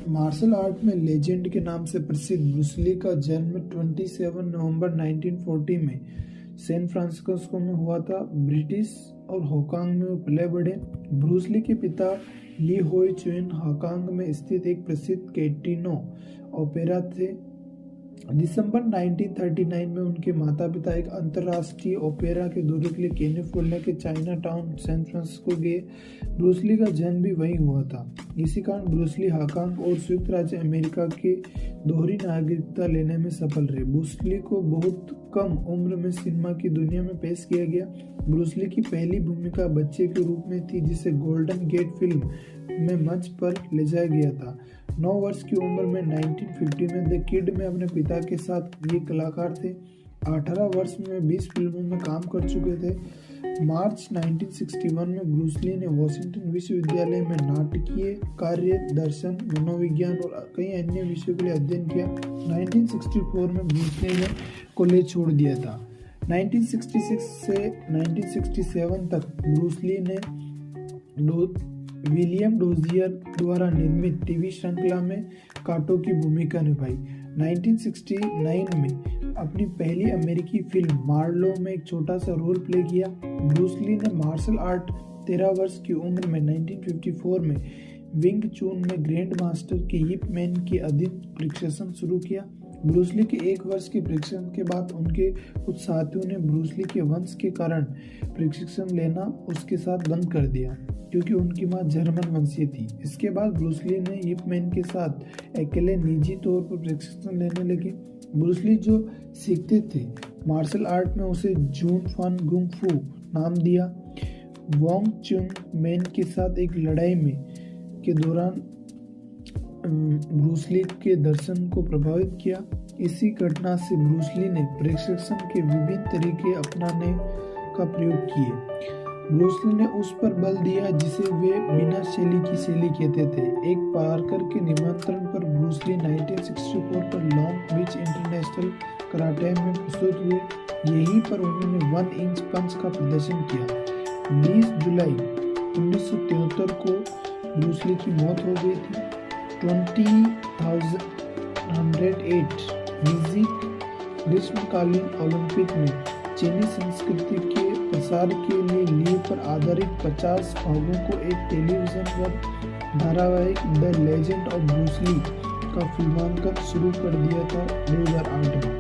Martial art में legend के नाम से प्रसिद्ध ब्रूस ली का जन्म 27 नवंबर 1940 में सैन फ्रांसिस्को में हुआ था। ब्रिटिश और हांगकांग में वो पले बढ़े। ब्रूस ली के पिता ली होई चुन हांगकांग में स्थित एक प्रसिद्ध कैटिनो ओपेरा थे। दिसंबर 1939 में उनके माता पिता एक अंतर्राष्ट्रीय ओपेरा के दौरे के लिए कैलिफोर्निया के चाइना टाउन सैन फ्रांसिस्को गए। ब्रूस ली का जन्म भी वहीं हुआ था। इसी कारण ब्रूस ली हांगकांग और संयुक्त राज्य अमेरिका की दोहरी नागरिकता लेने में सफल रहे। ब्रूस ली को बहुत कम उम्र में सिनेमा की दुनिया में पेश किया गया। ब्रूस ली की पहली भूमिका बच्चे के रूप में थी, जिसे गोल्डन गेट फिल्म में मंच पर ले जाया गया था। 9 वर्ष की उम्र में 1950 में द किड में अपने पिता के साथ ये कलाकार थे। 18 वर्ष में 20 फिल्मों में काम कर चुके थे। मार्च 1961 में ब्रूस ली ने वॉशिंगटन विश्वविद्यालय में नाटकीय कार्य, दर्शन, मनोविज्ञान और कई अन्य विषयों के लिए अध्ययन किया। 1964 में ब्रूस ली ने कॉलेज छोड़ दिया था। 1966 से 1967 तक ब्रूस ली ने विलियम डोजियर द्वारा निर्मित टीवी श्रृंखला में काटो की भूमिका निभाई। 1969 में अपनी पहली अमेरिकी फिल्म मार्लो में एक छोटा सा रोल प्ले किया। ब्रूस ली ने मार्शल आर्ट 13 वर्ष की उम्र में 1954 में विंग चून में ग्रैंड मास्टर के यिप मैन के अधीन प्रशिक्षण शुरू किया। ब्रूस ली के 1 वर्ष के प्रशिक्षण के बाद उनके कुछ साथियों ने ब्रूस ली के वंश के कारण प्रशिक्षण लेना उसके साथ बंद कर दिया, क्योंकि उनकी मां जर्मन वंशीय थी। इसके बाद ब्रूस ली ने यिप मैन के साथ अकेले निजी तौर पर प्रशिक्षण लेने लगे। ब्रूस ली जो सीखते थे मार्शल आर्ट में उसे जून फान गुंग फू नाम दिया। वोंग चुंग मैन के साथ एक लड़ाई में के दौरान ब्रूस ली के दर्शन को प्रभावित किया। इसी घटना से ब्रूस ली ने प्रशिक्षण के विभिन्न तरीके अपनाने का प्रयोग किए। ब्रूस ली ने उस पर बल दिया जिसे वे बिना शैली की शैली कहते थे। एक पार्कर के निमंत्रण पर ब्रूस ली 1964 पर लॉन्ग बीच इंटरनेशनल कराटे में प्रस्तुत हुए। यहीं पर उन्होंने 1 इंच पंच का प्रदर्शन किया। 20 जुलाई 1973 को ब्रूस ली की मौत हो गई थी। 2008 म्यूजिक ग्रीष्मकालीन ओलंपिक में चीनी संस्कृति के प्रसार के लिए ली पर आधारित 50 भागों को एक टेलीविजन पर धारावाहिक the legend of Bruce Lee का फिल्मांकन शुरू कर दिया था 2008 में।